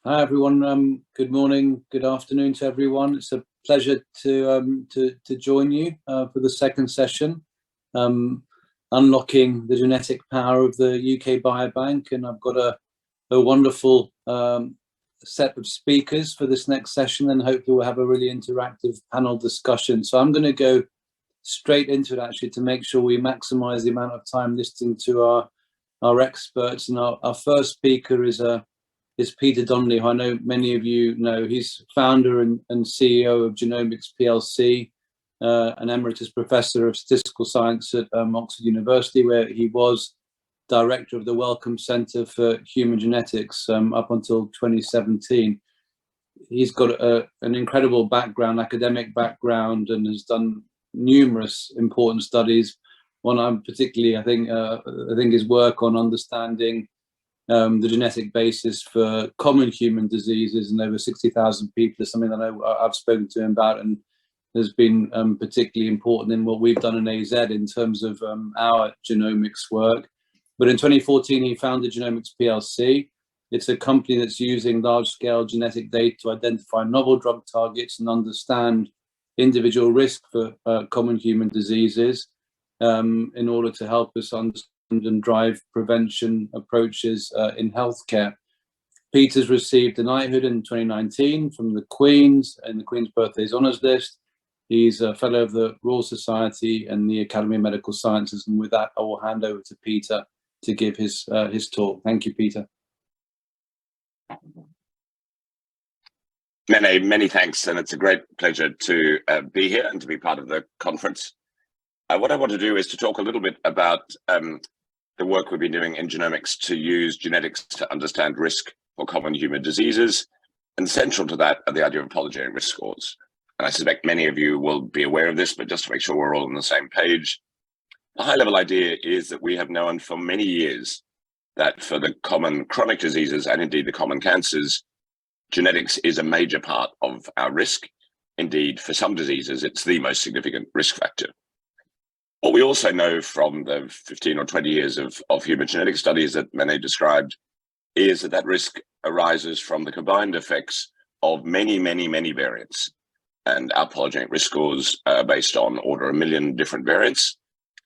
Hi everyone. Good morning, good afternoon to everyone. It's a pleasure to join you for the second session, unlocking the genetic power of the UK Biobank, and I've got a wonderful set of speakers for this next session, and hopefully we'll have a really interactive panel discussion. So I'm going to go straight into it actually to make sure we maximize the amount of time listening to our experts. And our first speaker is Peter Donnelly, who I know many of you know. He's founder and CEO of Genomics PLC, an emeritus professor of statistical science at Oxford University, where he was director of the Wellcome Centre for Human Genetics up until 2017. He's got an incredible background, academic background, and has done numerous important studies. One I'm particularly, I think his work on understanding the genetic basis for common human diseases in over 60,000 people is something that I've spoken to him about, and has been particularly important in what we've done in AZ in terms of our genomics work. But in 2014, he founded Genomics PLC. It's a company that's using large-scale genetic data to identify novel drug targets and understand individual risk for common human diseases in order to help us understand and drive prevention approaches in healthcare. Peter's received a knighthood in 2019 from the Queen's and the Queen's Birthdays Honours List. He's a fellow of the Royal Society and the Academy of Medical Sciences. And with that, I will hand over to Peter to give his talk. Thank you, Peter. Many thanks, and it's a great pleasure to be here and to be part of the conference. What I want to do is to talk a little bit about the work we've been doing in genomics to use genetics to understand risk for common human diseases, and central to that are the idea of polygenic risk scores. And I suspect many of you will be aware of this, but just to make sure we're all on the same page, the high-level idea is that we have known for many years that for the common chronic diseases and indeed the common cancers, genetics is a major part of our risk. Indeed, for some diseases, it's the most significant risk factor. What we also know from the 15 or 20 years of human genetic studies that Mene described is that risk arises from the combined effects of many variants. And our polygenic risk scores are based on order 1 million different variants.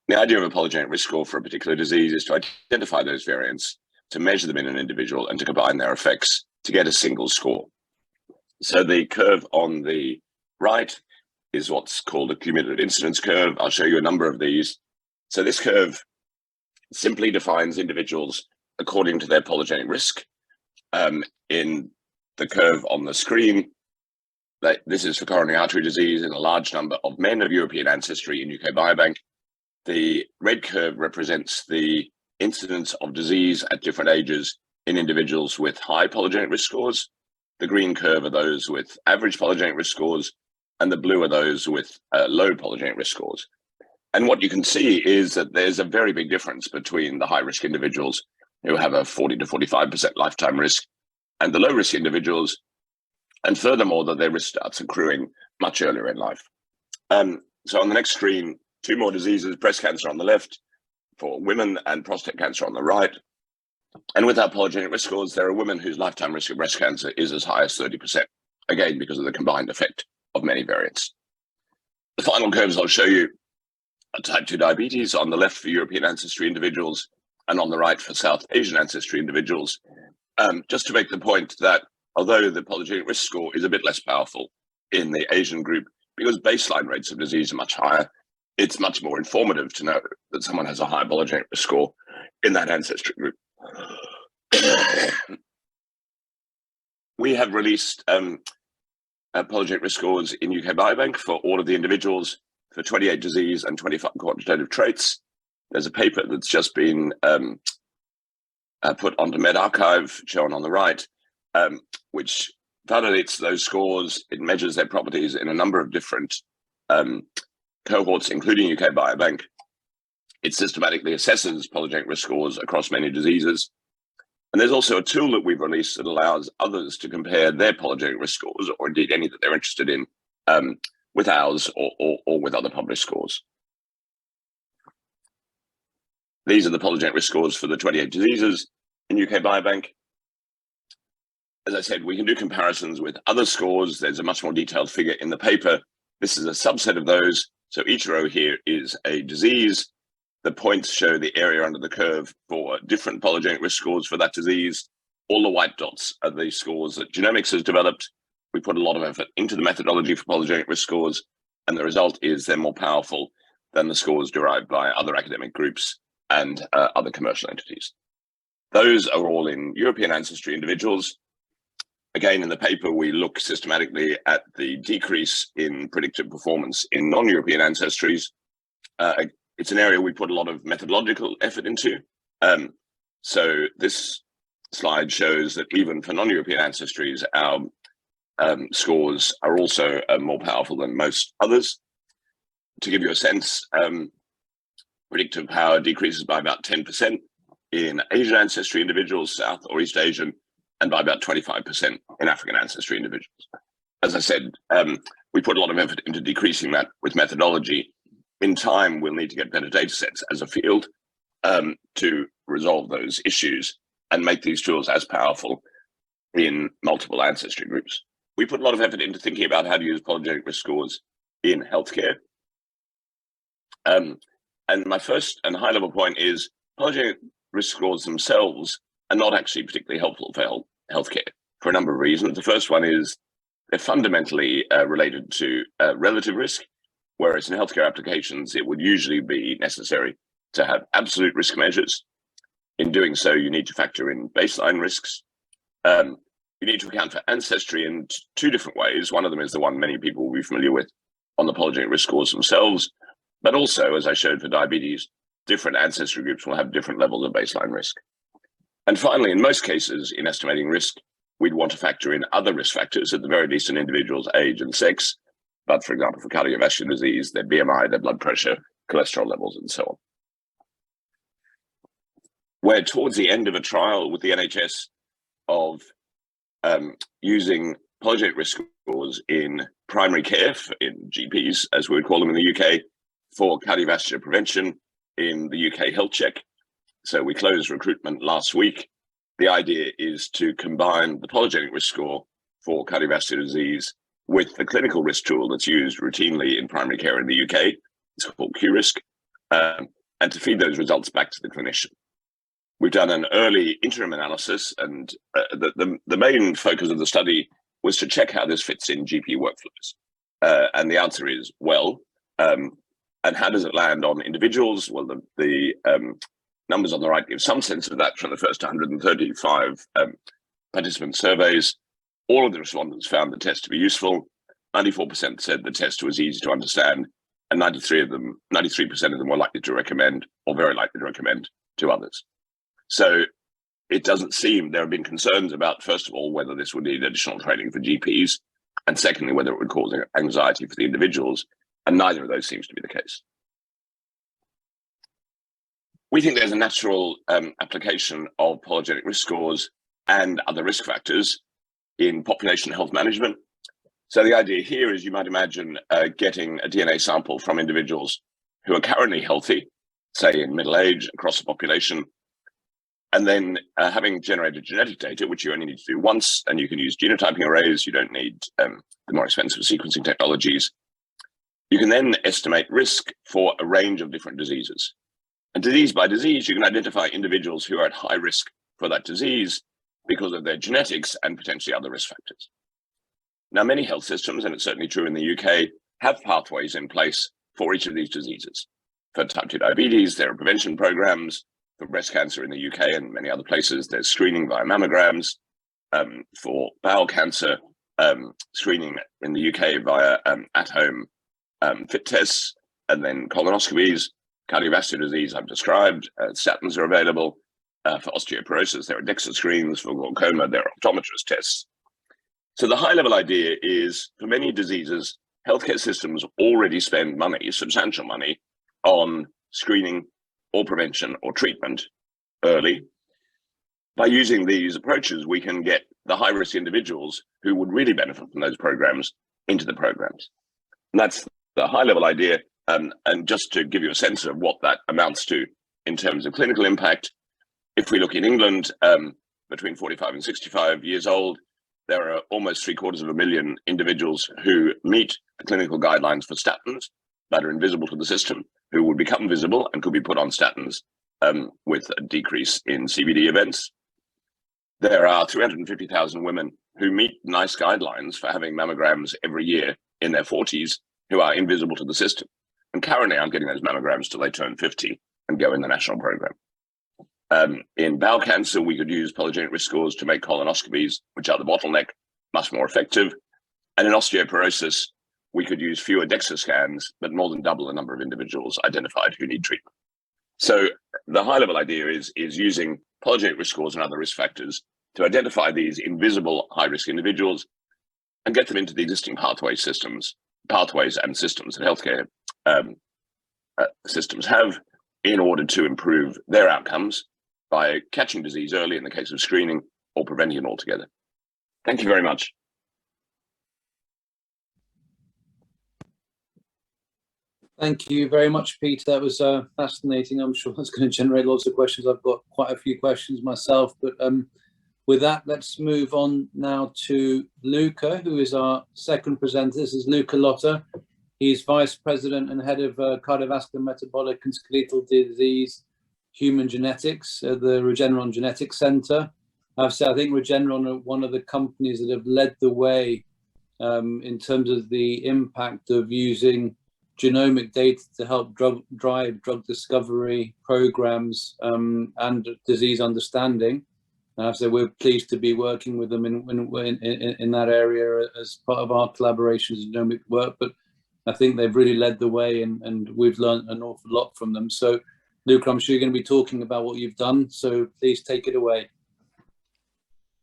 The idea of a polygenic risk score for a particular disease is to identify those variants, to measure them in an individual, and to combine their effects to get a single score. So the curve on the right is what's called a cumulative incidence curve. I'll show you a number of these. So this curve simply defines individuals according to their polygenic risk. In the curve on the screen, this is for coronary artery disease in a large number of men of European ancestry in UK Biobank. The red curve represents the incidence of disease at different ages in individuals with high polygenic risk scores. The green curve are those with average polygenic risk scores, and the blue are those with low polygenic risk scores. And what you can see is that there's a very big difference between the high-risk individuals who have a 40 to 45% lifetime risk and the low-risk individuals, and furthermore, that their risk starts accruing much earlier in life. So on the next screen, two more diseases, breast cancer on the left for women and prostate cancer on the right. And with our polygenic risk scores, there are women whose lifetime risk of breast cancer is as high as 30%, again, because of the combined effect of many variants. The final curves I'll show you are type 2 diabetes on the left for European ancestry individuals and on the right for South Asian ancestry individuals. Just to make the point that although the polygenic risk score is a bit less powerful in the Asian group, because baseline rates of disease are much higher, it's much more informative to know that someone has a high polygenic risk score in that ancestry group. We have released polygenic risk scores in UK Biobank for all of the individuals for 28 disease and 25 quantitative traits. There's a paper that's just been put onto medRxiv, shown on the right, which validates those scores. It measures their properties in a number of different cohorts, including UK Biobank. It systematically assesses polygenic risk scores across many diseases. And there's also a tool that we've released that allows others to compare their polygenic risk scores, or indeed any that they're interested in, with ours or with other published scores. These are the polygenic risk scores for the 28 diseases in UK Biobank. As I said, we can do comparisons with other scores. There's a much more detailed figure in the paper. This is a subset of those. So each row here is a disease. The points show the area under the curve for different polygenic risk scores for that disease. All the white dots are the scores that genomics has developed. We put a lot of effort into the methodology for polygenic risk scores, and the result is they're more powerful than the scores derived by other academic groups and other commercial entities. Those are all in European ancestry individuals. Again, in the paper, we look systematically at the decrease in predictive performance in non-European ancestries. It's an area we put a lot of methodological effort into. So this slide shows that even for non-European ancestries, our scores are also more powerful than most others. To give you a sense, predictive power decreases by about 10% in Asian ancestry individuals, South or East Asian, and by about 25% in African ancestry individuals. As I said, we put a lot of effort into decreasing that with methodology. In time, we'll need to get better data sets as a field to resolve those issues and make these tools as powerful in multiple ancestry groups. We put a lot of effort into thinking about how to use polygenic risk scores in healthcare. And my first and high-level point is polygenic risk scores themselves are not actually particularly helpful for healthcare for a number of reasons. The first one is they're fundamentally related to relative risk, whereas in healthcare applications, it would usually be necessary to have absolute risk measures. In doing so, you need to factor in baseline risks. You need to account for ancestry in two different ways. One of them is the one many people will be familiar with on the polygenic risk scores themselves, but also, as I showed for diabetes, different ancestry groups will have different levels of baseline risk. And finally, in most cases, in estimating risk, we'd want to factor in other risk factors, at the very least an individual's age and sex, but for example, for cardiovascular disease, their BMI, their blood pressure, cholesterol levels, and so on. We're towards the end of a trial with the NHS of using polygenic risk scores in primary care, in GPs, as we would call them in the UK, for cardiovascular prevention in the UK Health Check. So we closed recruitment last week. The idea is to combine the polygenic risk score for cardiovascular disease with the clinical risk tool that's used routinely in primary care in the UK. It's called QRisk, and to feed those results back to the clinician. We've done an early interim analysis, and the main focus of the study was to check how this fits in GP workflows. And the answer is, well, and how does it land on individuals? Well, the numbers on the right give some sense of that from the first 135 participant surveys. All of the respondents found the test to be useful. 94% said the test was easy to understand, and 93% of them were likely to recommend, or very likely to recommend, to others. So it doesn't seem there have been concerns about, first of all, whether this would need additional training for GPs, and secondly, whether it would cause anxiety for the individuals, and neither of those seems to be the case. We think there's a natural application of polygenic risk scores and other risk factors in population health management. So the idea here is, you might imagine getting a DNA sample from individuals who are currently healthy, say in middle age, across the population, and then having generated genetic data, which you only need to do once, and you can use genotyping arrays, you don't need the more expensive sequencing technologies. You can then estimate risk for a range of different diseases. And disease by disease, you can identify individuals who are at high risk for that disease because of their genetics and potentially other risk factors. Now, many health systems, and it's certainly true in the UK, have pathways in place for each of these diseases. For type 2 diabetes, there are prevention programs. For breast cancer in the UK and many other places, there's screening via mammograms. For bowel cancer, screening in the UK via at-home FIT tests, and then colonoscopies. Cardiovascular disease I've described, statins are available. For osteoporosis, there are DEXA screens. For glaucoma, there are optometrist tests. So the high-level idea is, for many diseases, healthcare systems already spend money, substantial money, on screening or prevention or treatment early. By using these approaches, we can get the high-risk individuals who would really benefit from those programs into the programs. And that's the high-level idea. And just to give you a sense of what that amounts to in terms of clinical impact, if we look in England, between 45 and 65 years old, there are almost 750,000 individuals who meet the clinical guidelines for statins that are invisible to the system, who would become visible and could be put on statins with a decrease in CVD events. There are 350,000 women who meet NICE guidelines for having mammograms every year in their 40s who are invisible to the system. And currently aren't getting those mammograms till they turn 50 and go in the national program. In bowel cancer, we could use polygenic risk scores to make colonoscopies, which are the bottleneck, much more effective. And in osteoporosis, we could use fewer DEXA scans, but more than double the number of individuals identified who need treatment. So the high-level idea is using polygenic risk scores and other risk factors to identify these invisible high-risk individuals and get them into the existing pathways and systems that healthcare systems have in order to improve their outcomes by catching disease early in the case of screening or preventing it altogether. Thank you very much. Thank you very much, Peter. That was fascinating. I'm sure that's going to generate lots of questions. I've got quite a few questions myself, but with that, let's move on now to Luca, who is our second presenter. This is Luca Lotta. He's Vice President and Head of Cardiovascular, Metabolic and Skeletal Disease, Human Genetics at the Regeneron Genetics Center. I think Regeneron are one of the companies that have led the way in terms of the impact of using genomic data to help drive drug discovery programs and disease understanding. So we're pleased to be working with them in that area as part of our collaborations and genomic work. But I think they've really led the way, and we've learned an awful lot from them. So, Luca, I'm sure you're going to be talking about what you've done. So please take it away.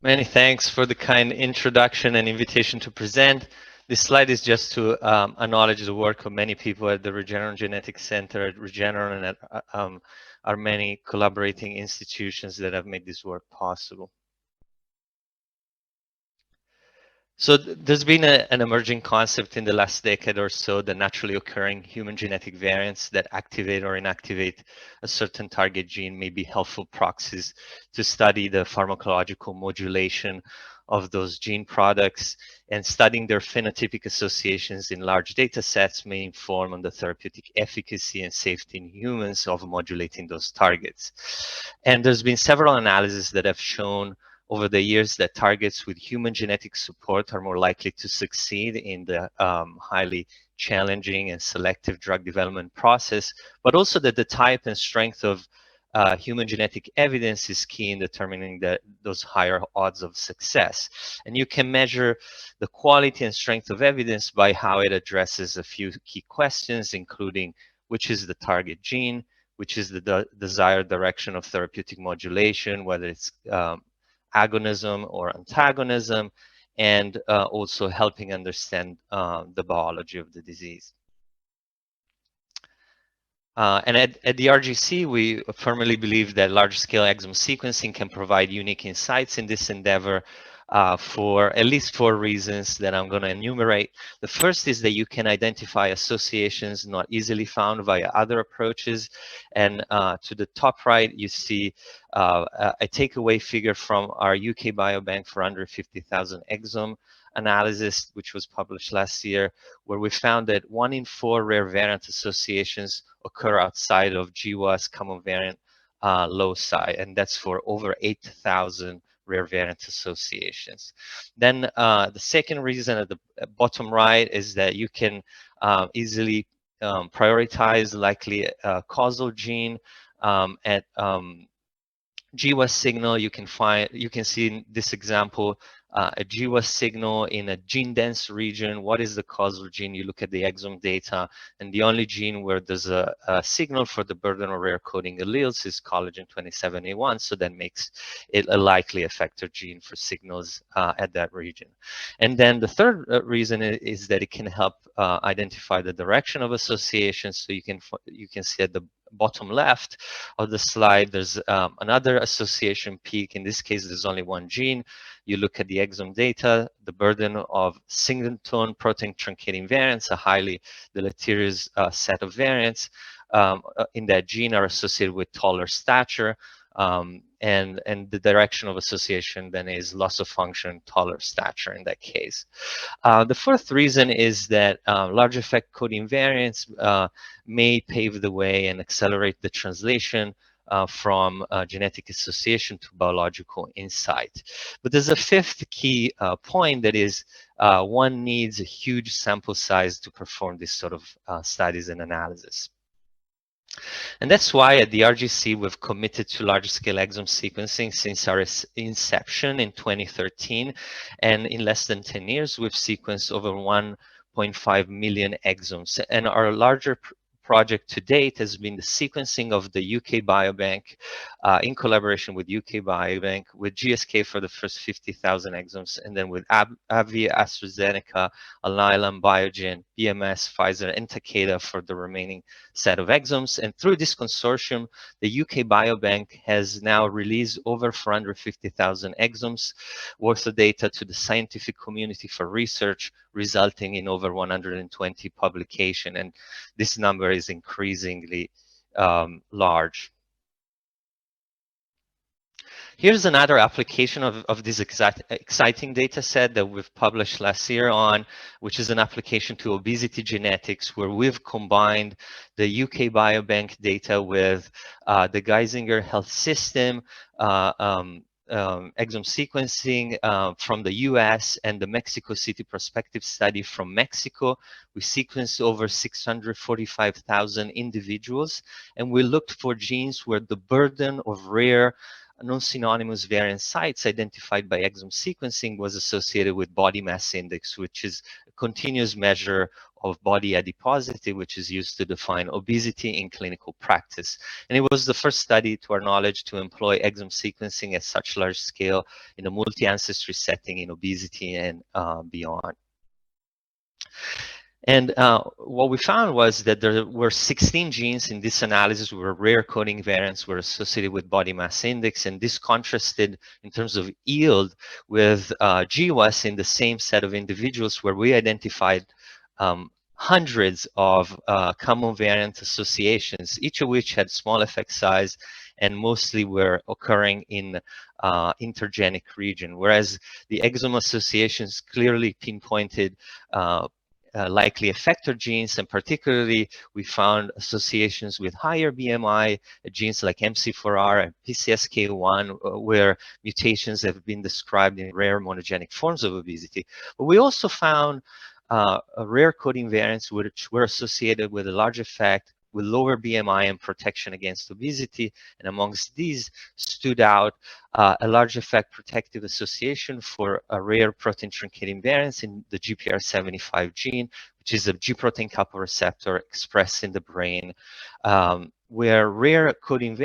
Many thanks for the kind introduction and invitation to present. This slide is just to acknowledge the work of many people at the Regeneron Genetics Center, at Regeneron, and at our many collaborating institutions that have made this work possible. So there's been an emerging concept in the last decade or so, the naturally occurring human genetic variants that activate or inactivate a certain target gene may be helpful proxies to study the pharmacological modulation of those gene products, and studying their phenotypic associations in large data sets may inform on the therapeutic efficacy and safety in humans of modulating those targets. And there's been several analyses that have shown over the years that targets with human genetic support are more likely to succeed in the highly challenging and selective drug development process, but also that the type and strength of human genetic evidence is key in determining those higher odds of success. And you can measure the quality and strength of evidence by how it addresses a few key questions, including which is the target gene, which is the desired direction of therapeutic modulation, whether it's agonism or antagonism, and also helping understand the biology of the disease. And at the RGC, we firmly believe that large-scale exome sequencing can provide unique insights in this endeavor for at least 4 reasons that I'm going to enumerate. The first is that you can identify associations not easily found via other approaches. And to the top right, you see a takeaway figure from our UK Biobank for under 50,000 exome analysis, which was published last year, where we found that 1 in 4 rare variant associations occur outside of GWAS common variant loci, and that's for over 8,000 rare variant associations. Then the second reason at the bottom right is that you can easily prioritize likely causal gene at GWAS signal. You can see in this example a GWAS signal in a gene dense region. What is the causal gene? You look at the exome data, and the only gene where there's a signal for the burden of rare coding alleles is collagen 27A1, so that makes it a likely effector gene for signals at that region. And then the third reason is that it can help identify the direction of associations. So you can see at the bottom left of the slide, there's another association peak. In this case, there's only 1 gene. You look at the exome data, the burden of singleton protein truncating variants, a highly deleterious set of variants in that gene are associated with taller stature. and the direction of association then is loss of function, taller stature in that case. The fourth reason is that large effect coding variants may pave the way and accelerate the translation from genetic association to biological insight. But there's a fifth key point, that is one needs a huge sample size to perform this sort of studies and analysis. And that's why at the RGC we've committed to large-scale exome sequencing since our inception in 2013. And in less than 10 years, we've sequenced over 1.5 million exomes. And our larger project to date has been the sequencing of the UK Biobank in collaboration with UK Biobank, with GSK for the first 50,000 exomes, and then with AbbVie, Astrazeneca, Alnylam, Biogen, BMS, Pfizer, and Takeda for the remaining set of exomes. And through this consortium, the UK Biobank has now released over 450,000 exomes worth of data to the scientific community for research, resulting in over 120 publications. And this number is increasingly large. Here's another application of this exciting data set that we've published last year on, which is an application to obesity genetics, where we've combined the UK Biobank data with the Geisinger Health System, exome sequencing from the US, and the Mexico City prospective study from Mexico. We sequenced over 645,000 individuals, and we looked for genes where the burden of rare non-synonymous variant sites identified by exome sequencing was associated with body mass index, which is a continuous measure of body adiposity, which is used to define obesity in clinical practice. And it was the first study, to our knowledge, to employ exome sequencing at such large scale in a multi-ancestry setting in obesity and beyond. And what we found was that there were 16 genes in this analysis where rare coding variants were associated with body mass index, and this contrasted in terms of yield with GWAS in the same set of individuals, where we identified hundreds of common variant associations, each of which had small effect size and mostly were occurring in intergenic region, whereas the exome associations clearly pinpointed likely effector genes, and particularly we found associations with higher BMI genes like MC4R and PCSK1, where mutations have been described in rare monogenic forms of obesity. But we also found rare coding variants which were associated with a large effect with lower BMI and protection against obesity. And amongst these stood out a large effect protective association for a rare protein truncating variants in the GPR75 gene, which is a G protein couple receptor expressed in the brain, where rare protein truncating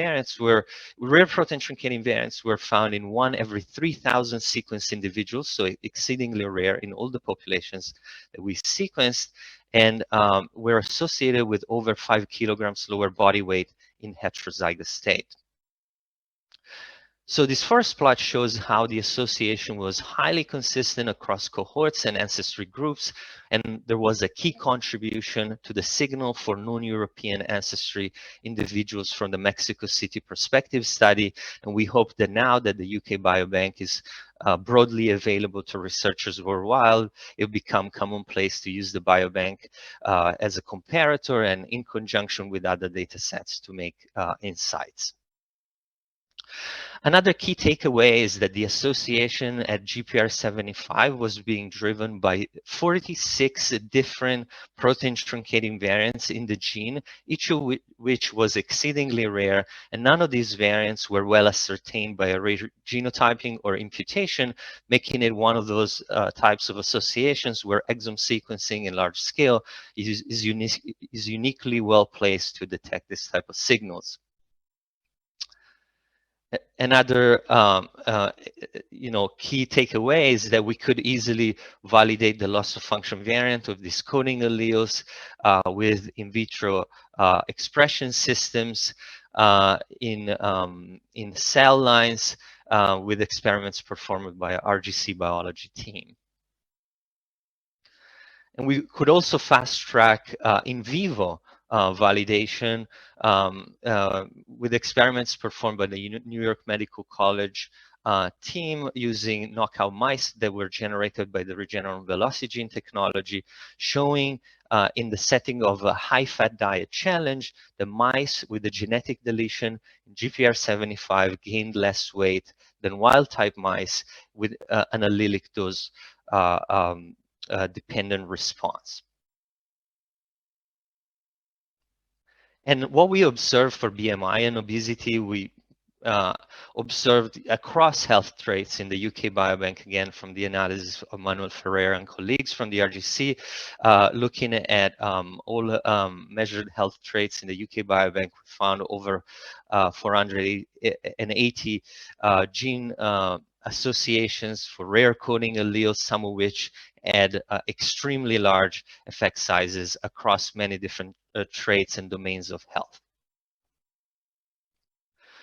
variants were found in 1 every 3,000 sequenced individuals, so exceedingly rare in all the populations that we sequenced, and were associated with over 5 kilograms lower body weight in heterozygous state. So this first plot shows how the association was highly consistent across cohorts and ancestry groups, and there was a key contribution to the signal for non-European ancestry individuals from the Mexico City prospective study. And we hope that now that the UK Biobank is broadly available to researchers worldwide, it will become commonplace to use the biobank as a comparator and in conjunction with other data sets to make insights. Another key takeaway is that the association at GPR75 was being driven by 46 different protein truncating variants in the gene, each of which was exceedingly rare, and none of these variants were well ascertained by a rare genotyping or imputation, making it one of those types of associations where exome sequencing in large scale is uniquely well placed to detect this type of signals. Another key takeaway is that we could easily validate the loss of function variant of these coding alleles with in vitro expression systems in cell lines with experiments performed by our RGC biology team. And we could also fast track in vivo validation with experiments performed by the New York Medical College team using knockout mice that were generated by the Regeneron VelociGene technology, showing in the setting of a high-fat diet challenge, the mice with the genetic deletion in GPR75 gained less weight than wild-type mice with an allelic dose dependent response. And what we observed for BMI and obesity, we observed across health traits in the UK Biobank, again from the analysis of Manuel Ferreira and colleagues from the RGC, looking at all measured health traits in the UK Biobank. We found over 480 gene associations for rare coding alleles, some of which had extremely large effect sizes across many different traits and domains of health.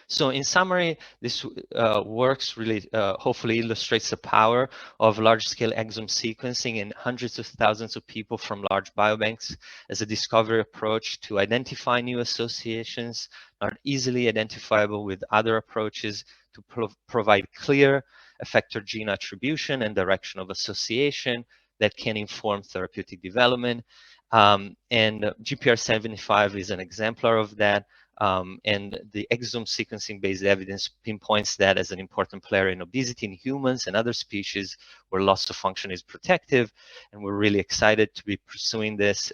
So in summary, this works really hopefully illustrates the power of large-scale exome sequencing in hundreds of thousands of people from large biobanks as a discovery approach to identify new associations, not easily identifiable with other approaches, to provide clear effector gene attribution and direction of association that can inform therapeutic development. And GPR75 is an exemplar of that. And the exome sequencing-based evidence pinpoints that as an important player in obesity in humans and other species where loss of function is protective. And we're really excited to be pursuing this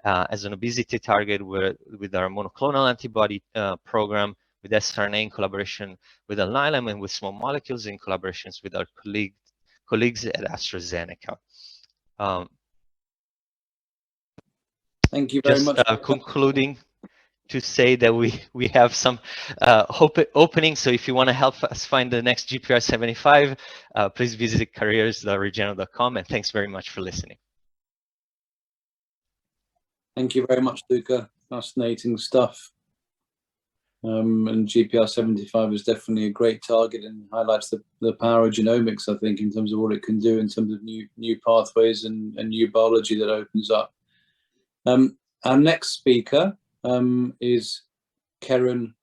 as an obesity target with our monoclonal antibody program, with siRNA in collaboration with Alnylam, and with small molecules in collaborations with our colleagues at AstraZeneca. Thank you very much. Concluding to say that we have some openings. So if you want to help us find the next GPR75, please visit careers.regeneron.com. And thanks very much for listening. Thank you very much, Luca. Fascinating stuff. And GPR75 is definitely a great target and highlights the power of genomics, I think, in terms of what it can do in terms of new pathways and new biology that opens up. Our next speaker is Keren,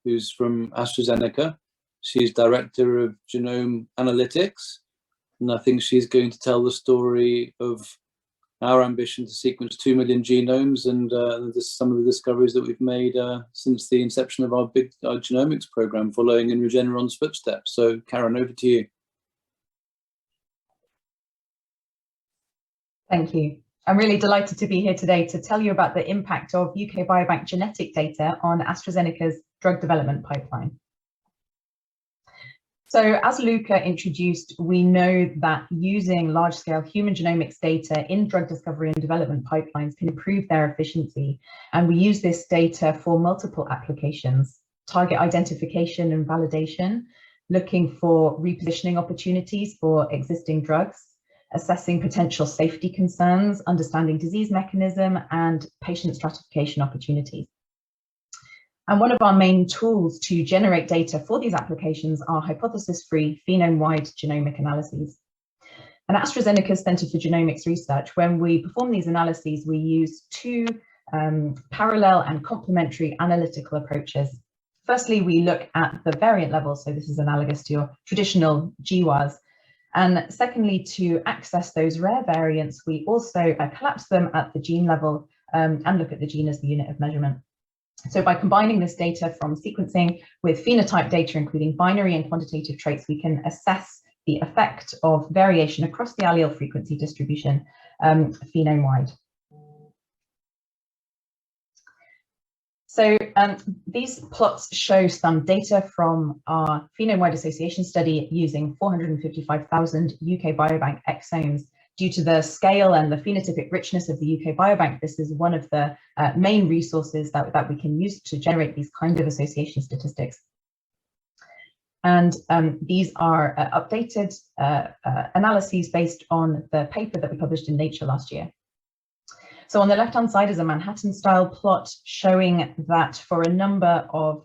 who's from AstraZeneca. She's Director of Genome Analytics, and I think she's going to tell the story of our ambition to sequence 2 million genomes and some of the discoveries that we've made since the inception of our genomics program, following in Regeneron's footsteps. So, Keren, over to you. Thank you. I'm really delighted to be here today to tell you about the impact of UK Biobank genetic data on AstraZeneca's drug development pipeline. So as Luca introduced, we know that using large-scale human genomics data in drug discovery and development pipelines can improve their efficiency. And we use this data for multiple applications: target identification and validation, looking for repositioning opportunities for existing drugs, assessing potential safety concerns, understanding disease mechanism, and patient stratification opportunities. And one of our main tools to generate data for these applications are hypothesis-free, phenome-wide genomic analyses. And AstraZeneca's Center for Genomics Research, when we perform these analyses, we use two parallel and complementary analytical approaches. Firstly, we look at the variant level, so this is analogous to your traditional GWAS. And secondly, to access those rare variants, we also collapse them at the gene level and look at the gene as the unit of measurement. So by combining this data from sequencing with phenotype data, including binary and quantitative traits, we can assess the effect of variation across the allele frequency distribution phenome-wide. So these plots show some data from our phenome-wide association study using 455,000 UK Biobank exomes. Due to the scale and the phenotypic richness of the UK Biobank, this is one of the main resources that we can use to generate these kind of association statistics. And these are updated analyses based on the paper that we published in Nature last year. So on the left-hand side is a Manhattan-style plot showing that for a number of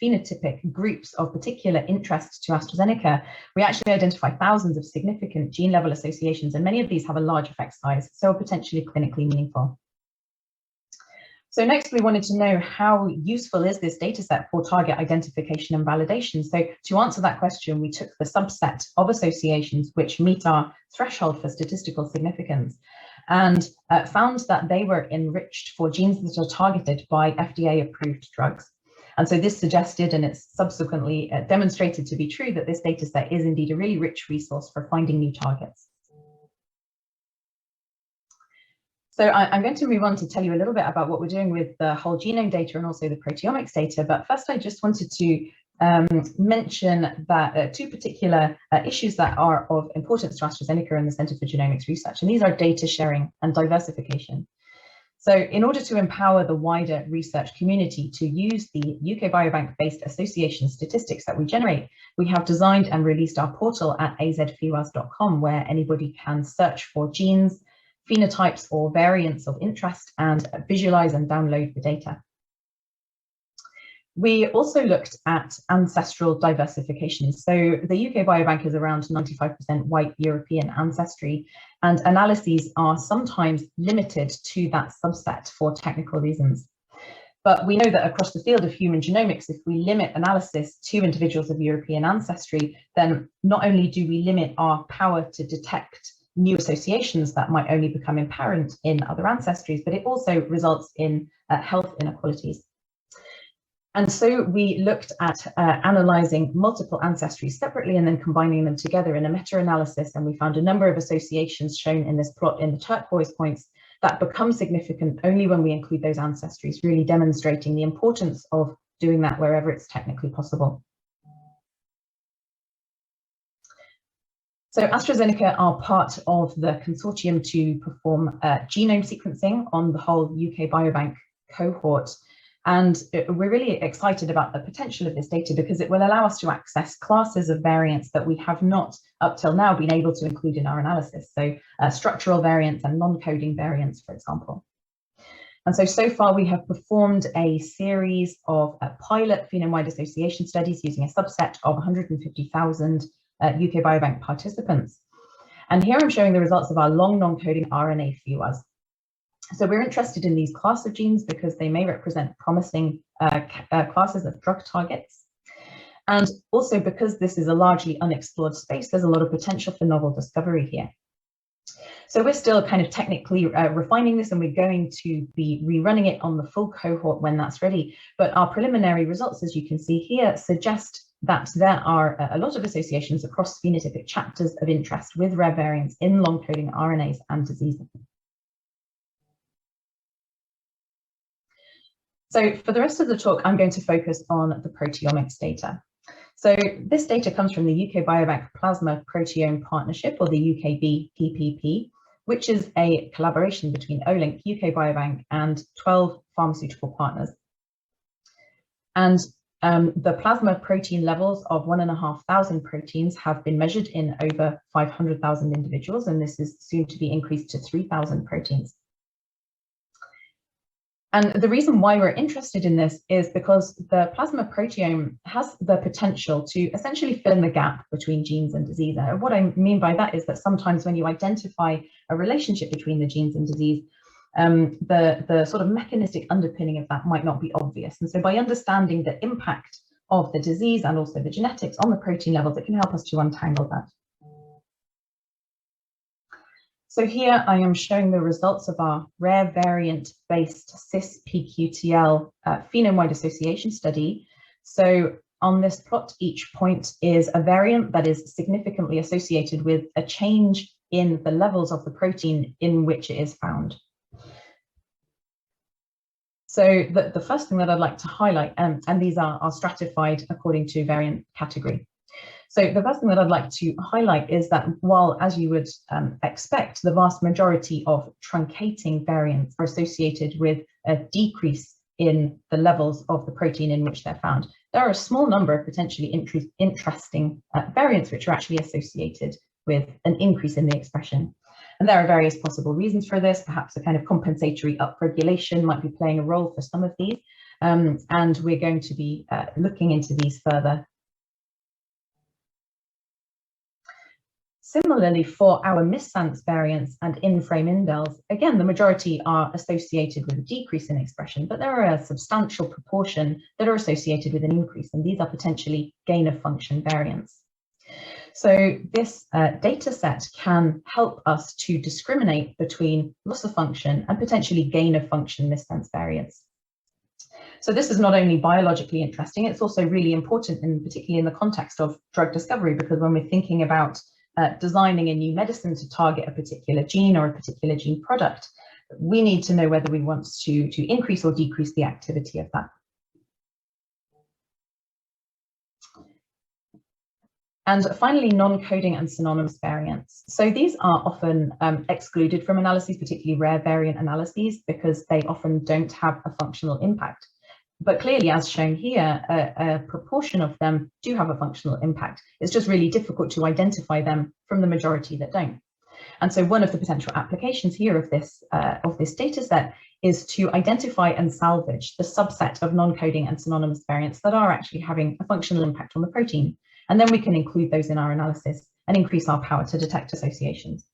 phenotypic groups of particular interest to AstraZeneca, we actually identify thousands of significant gene-level associations, and many of these have a large effect size, so are potentially clinically meaningful. So next, we wanted to know how useful is this data set for target identification and validation. So to answer that question, we took the subset of associations which meet our threshold for statistical significance and found that they were enriched for genes that are targeted by FDA-approved drugs. And so this suggested, and it's subsequently demonstrated to be true, that this data set is indeed a really rich resource for finding new targets. So I'm going to move on to tell you a little bit about what we're doing with the whole genome data and also the proteomics data. But first, I just wanted to mention that two particular issues that are of importance to Astrazeneca and the Centre for Genomics Research, and these are data sharing and diversification. So in order to empower the wider research community to use the UK Biobank-based association statistics that we generate, we have designed and released our portal at azpwas.com, where anybody can search for genes, phenotypes or variants of interest and visualize and download the data. We also looked at ancestral diversification. So the UK Biobank is around 95% white European ancestry, and analyses are sometimes limited to that subset for technical reasons. But we know that across the field of human genomics, if we limit analysis to individuals of European ancestry, then not only do we limit our power to detect new associations that might only become apparent in other ancestries, but it also results in health inequalities. And so we looked at analyzing multiple ancestries separately and then combining them together in a meta-analysis, and we found a number of associations shown in this plot in the turquoise points that become significant only when we include those ancestries, really demonstrating the importance of doing that wherever it's technically possible. So AstraZeneca are part of the consortium to perform genome sequencing on the whole UK Biobank cohort. And we're really excited about the potential of this data because it will allow us to access classes of variants that we have not up till now been able to include in our analysis. So structural variants and non-coding variants, for example. And so far we have performed a series of pilot phenome-wide association studies using a subset of 150,000 UK Biobank participants. And here I'm showing the results of our long non-coding RNA PheWAS. So we're interested in these class of genes because they may represent promising classes of drug targets. And also because this is a largely unexplored space, there's a lot of potential for novel discovery here. So we're still kind of technically refining this, and we're going to be rerunning it on the full cohort when that's ready. But our preliminary results, as you can see here, suggest that there are a lot of associations across phenotypic chapters of interest with rare variants in long coding RNAs and diseases. So for the rest of the talk, I'm going to focus on the proteomics data. So this data comes from the UK Biobank Plasma Proteome Partnership, or the UKB PPP, which is a collaboration between Olink, UK Biobank, and 12 pharmaceutical partners. And the plasma protein levels of 1,500 proteins have been measured in over 500,000 individuals, and this is soon to be increased to 3,000 proteins. And the reason why we're interested in this is because the plasma proteome has the potential to essentially fill in the gap between genes and disease. And what I mean by that is that sometimes when you identify a relationship between the genes and disease, the sort of mechanistic underpinning of that might not be obvious. And so by understanding the impact of the disease and also the genetics on the protein levels, it can help us to untangle that. So here I am showing the results of our rare variant-based cis-pQTL phenome-wide association study. So on this plot, each point is a variant that is significantly associated with a change in the levels of the protein in which it is found. So the first thing that I'd like to highlight, and these are stratified according to variant category. So the first thing that I'd like to highlight is that while, as you would expect, the vast majority of truncating variants are associated with a decrease in the levels of the protein in which they're found, there are a small number of potentially interesting variants which are actually associated with an increase in the expression. And there are various possible reasons for this. Perhaps a kind of compensatory upregulation might be playing a role for some of these. And we're going to be looking into these further. Similarly, for our missense variants and in-frame indels, again, the majority are associated with a decrease in expression, but there are a substantial proportion that are associated with an increase, and these are potentially gain-of-function variants. So this data set can help us to discriminate between loss of function and potentially gain-of-function missense variants. So this is not only biologically interesting, it's also really important, particularly in the context of drug discovery, because when we're thinking about designing a new medicine to target a particular gene or a particular gene product, we need to know whether we want to increase or decrease the activity of that. And finally, non-coding and synonymous variants. So these are often excluded from analyses, particularly rare variant analyses, because they often don't have a functional impact. But clearly, as shown here, a proportion of them do have a functional impact. It's just really difficult to identify them from the majority that don't. And so one of the potential applications here of this data set is to identify and salvage the subset of non-coding and synonymous variants that are actually having a functional impact on the protein. And then we can include those in our analysis and increase our power to detect associations.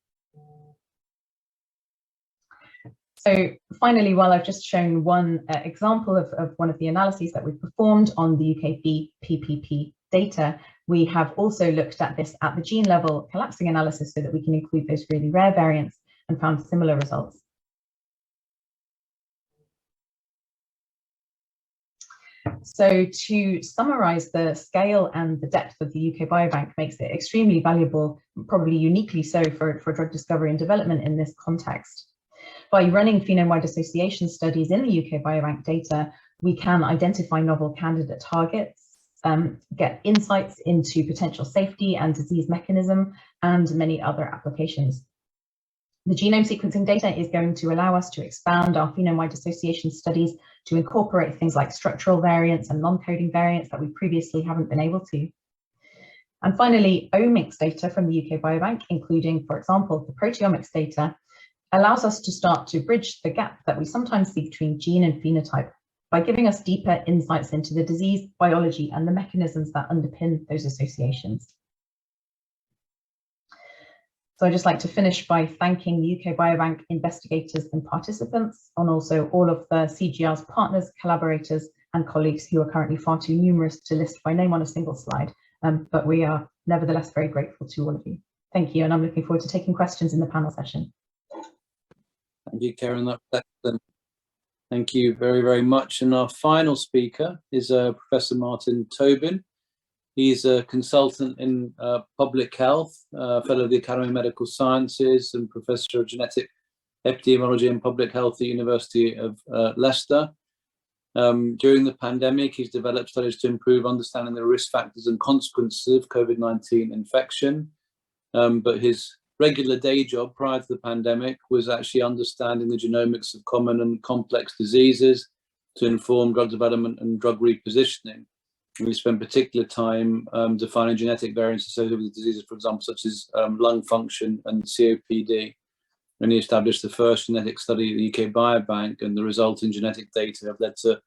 So finally, while I've just shown one example of one of the analyses that we've performed on the UK PPP data, we have also looked at this at the gene level collapsing analysis so that we can include those really rare variants and found similar results. So to summarize, the scale and the depth of the UK Biobank makes it extremely valuable, probably uniquely so for drug discovery and development in this context. By running phenome-wide association studies in the UK Biobank data, we can identify novel candidate targets, get insights into potential safety and disease mechanism, and many other applications. The genome sequencing data is going to allow us to expand our phenome-wide association studies to incorporate things like structural variants and non-coding variants that we previously haven't been able to. And finally, omics data from the UK Biobank, including, for example, the proteomics data, allows us to start to bridge the gap that we sometimes see between gene and phenotype by giving us deeper insights into the disease biology and the mechanisms that underpin those associations. So I'd just like to finish by thanking the UK Biobank investigators and participants, and also all of the CGR's partners, collaborators, and colleagues who are currently far too numerous to list by name on a single slide. But we are nevertheless very grateful to all of you. Thank you, and I'm looking forward to taking questions in the panel session. Thank you, Keren. That's excellent. Thank you very, very much. And our final speaker is Professor Martin Tobin. He's a consultant in public health, fellow of the Academy of Medical Sciences, and Professor of Genetic Epidemiology and Public Health at the University of Leicester. During the pandemic, he's developed studies to improve understanding the risk factors and consequences of COVID-19 infection. But his regular day job prior to the pandemic was actually understanding the genomics of common and complex diseases to inform drug development and drug repositioning. And we spent particular time defining genetic variants associated with diseases, for example, such as lung function and COPD. And he established the first genetic study at the UK Biobank, and the resulting genetic data have led to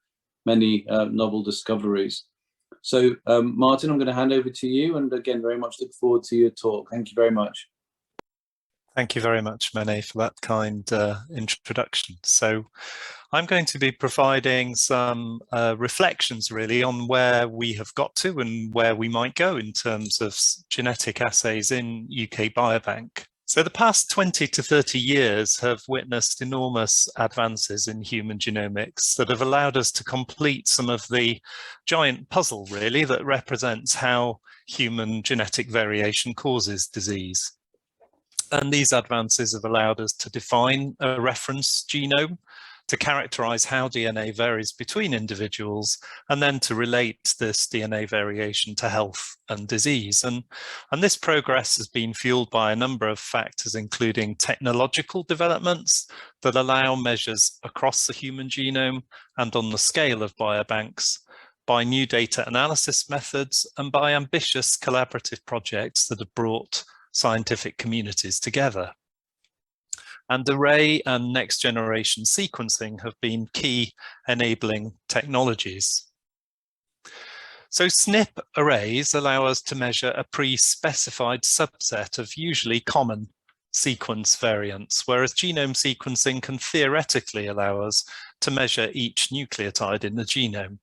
many novel discoveries. So Martin, I'm going to hand over to you, and again, very much look forward to your talk. Thank you very much. Thank you very much, Mene, for that kind introduction. So I'm going to be providing some reflections really on where we have got to and where we might go in terms of genetic assays in UK Biobank. So the past 20 to 30 years have witnessed enormous advances in human genomics that have allowed us to complete some of the giant puzzle really that represents how human genetic variation causes disease. And these advances have allowed us to define a reference genome, to characterize how DNA varies between individuals, and then to relate this DNA variation to health and disease. And this progress has been fueled by a number of factors, including technological developments that allow measures across the human genome and on the scale of biobanks, by new data analysis methods, and by ambitious collaborative projects that have brought scientific communities together. And array and next generation sequencing have been key enabling technologies. So SNP arrays allow us to measure a pre-specified subset of usually common sequence variants, whereas genome sequencing can theoretically allow us to measure each nucleotide in the genome.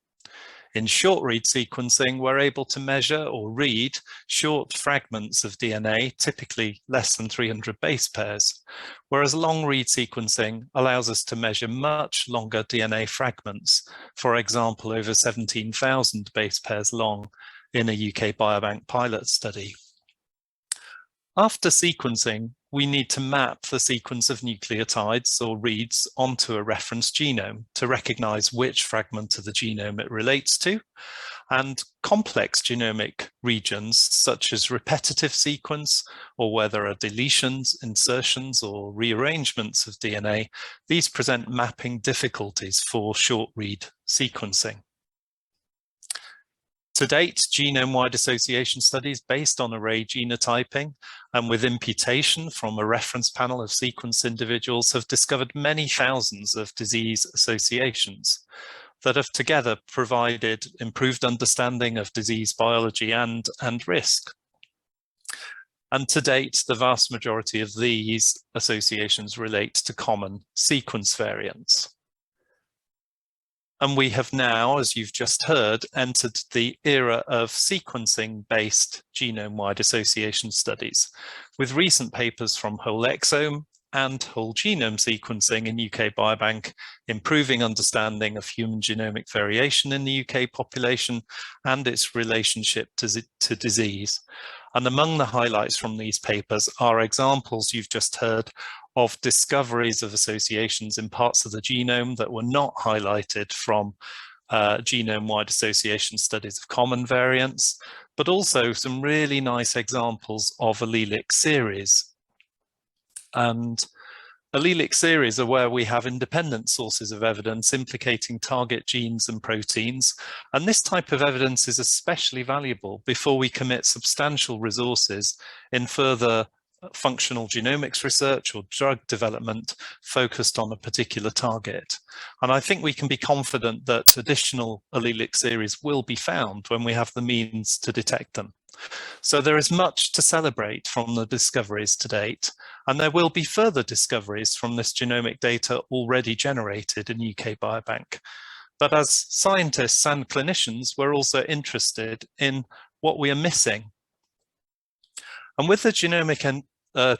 In short-read sequencing, we're able to measure or read short fragments of DNA, typically less than 300 base pairs, whereas long-read sequencing allows us to measure much longer DNA fragments, for example, over 17,000 base pairs long in a UK Biobank pilot study. After sequencing, we need to map the sequence of nucleotides or reads onto a reference genome to recognize which fragment of the genome it relates to. And complex genomic regions, such as repetitive sequence, or where there are deletions, insertions, or rearrangements of DNA, these present mapping difficulties for short-read sequencing. To date, genome-wide association studies based on array genotyping and with imputation from a reference panel of sequenced individuals have discovered many thousands of disease associations that have together provided improved understanding of disease biology and risk. And to date, the vast majority of these associations relate to common sequence variants. And we have now, as you've just heard, entered the era of sequencing-based genome-wide association studies, with recent papers from whole exome and whole genome sequencing in UK Biobank, improving understanding of human genomic variation in the UK population and its relationship to disease. And among the highlights from these papers are examples you've just heard of discoveries of associations in parts of the genome that were not highlighted from genome-wide association studies of common variants, but also some really nice examples of allelic series. And allelic series are where we have independent sources of evidence implicating target genes and proteins. And this type of evidence is especially valuable before we commit substantial resources in further functional genomics research or drug development focused on a particular target. And I think we can be confident that additional allelic series will be found when we have the means to detect them. So there is much to celebrate from the discoveries to date, and there will be further discoveries from this genomic data already generated in UK Biobank. But as scientists and clinicians, we're also interested in what we are missing. And with the genomic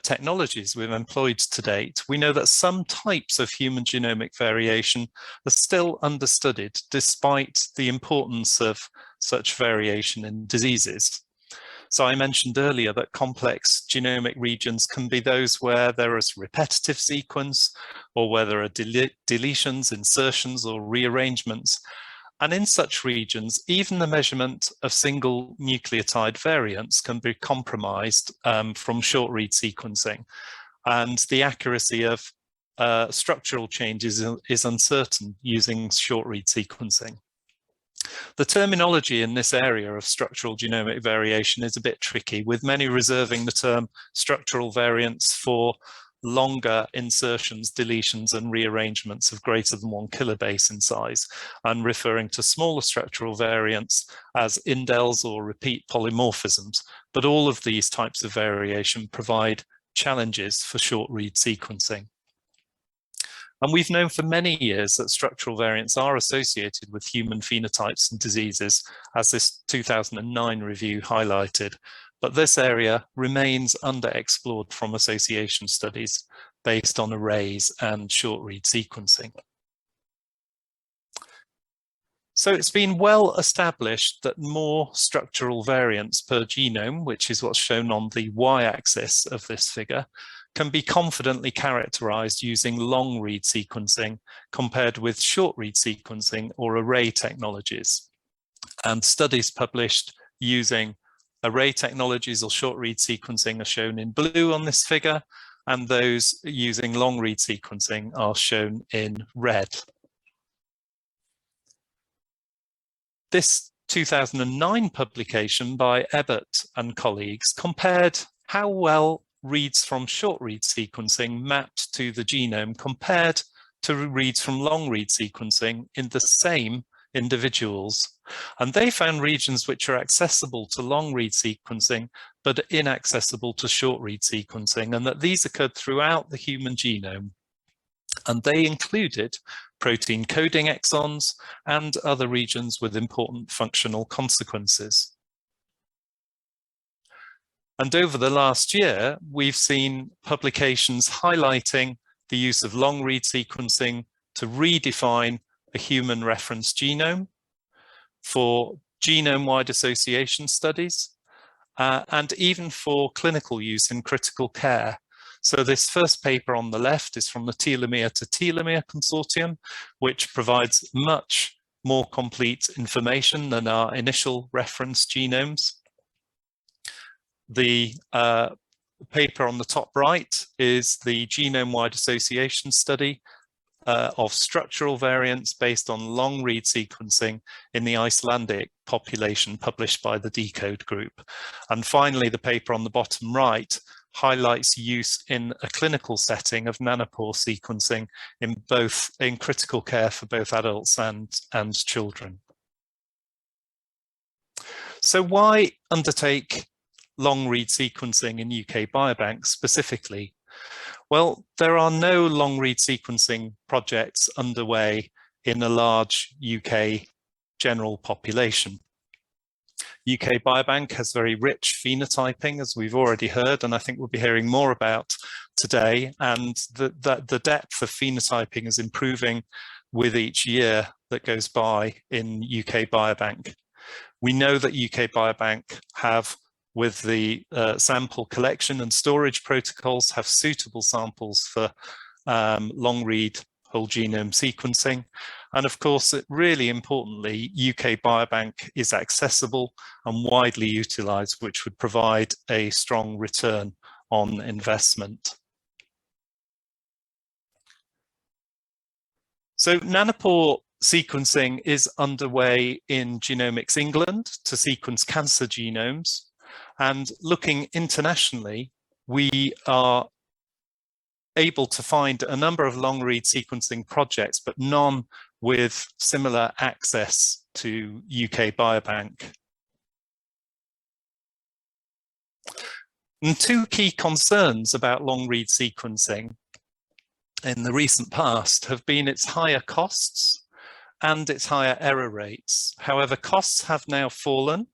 technologies we've employed to date, we know that some types of human genomic variation are still understudied despite the importance of such variation in diseases. So I mentioned earlier that complex genomic regions can be those where there is repetitive sequence or where there are deletions, insertions, or rearrangements. And in such regions, even the measurement of single nucleotide variants can be compromised from short-read sequencing. And the accuracy of structural changes is uncertain using short-read sequencing. The terminology in this area of structural genomic variation is a bit tricky, with many reserving the term structural variants for longer insertions, deletions, and rearrangements of greater than 1 kilobase in size, and referring to smaller structural variants as indels or repeat polymorphisms. But all of these types of variation provide challenges for short-read sequencing. And we've known for many years that structural variants are associated with human phenotypes and diseases, as this 2009 review highlighted. But this area remains underexplored from association studies based on arrays and short-read sequencing. So it's been well established that more structural variants per genome, which is what's shown on the y-axis of this figure, can be confidently characterized using long-read sequencing compared with short-read sequencing or array technologies. And studies published using array technologies or short-read sequencing are shown in blue on this figure, and those using long-read sequencing are shown in red. This 2009 publication by Ebbott and colleagues compared how well reads from short-read sequencing mapped to the genome compared to reads from long-read sequencing in the same individuals. And they found regions which are accessible to long-read sequencing, but inaccessible to short-read sequencing, and that these occurred throughout the human genome. And they included protein coding exons and other regions with important functional consequences. And over the last year, we've seen publications highlighting the use of long-read sequencing to redefine a human reference genome for genome-wide association studies, and even for clinical use in critical care. So this first paper on the left is from the Telomere to Telomere Consortium, which provides much more complete information than our initial reference genomes. The paper on the top right is the genome-wide association study of structural variants based on long-read sequencing in the Icelandic population, published by the Decode group. And finally, the paper on the bottom right highlights use in a clinical setting of nanopore sequencing in critical care for both adults and children. So why undertake long-read sequencing in UK Biobank specifically? Well, there are no long-read sequencing projects underway in a large UK general population. UK Biobank has very rich phenotyping, as we've already heard, and I think we'll be hearing more about today. And the depth of phenotyping is improving with each year that goes by in UK Biobank. We know that UK Biobank have, with the sample collection and storage protocols, have suitable samples for long-read whole genome sequencing. And of course, really importantly, UK Biobank is accessible and widely utilized, which would provide a strong return on investment. So nanopore sequencing is underway in Genomics England to sequence cancer genomes. And looking internationally, we are able to find a number of long-read sequencing projects, but none with similar access to UK Biobank. And two key concerns about long-read sequencing in the recent past have been its higher costs and its higher error rates. However, costs have now fallen,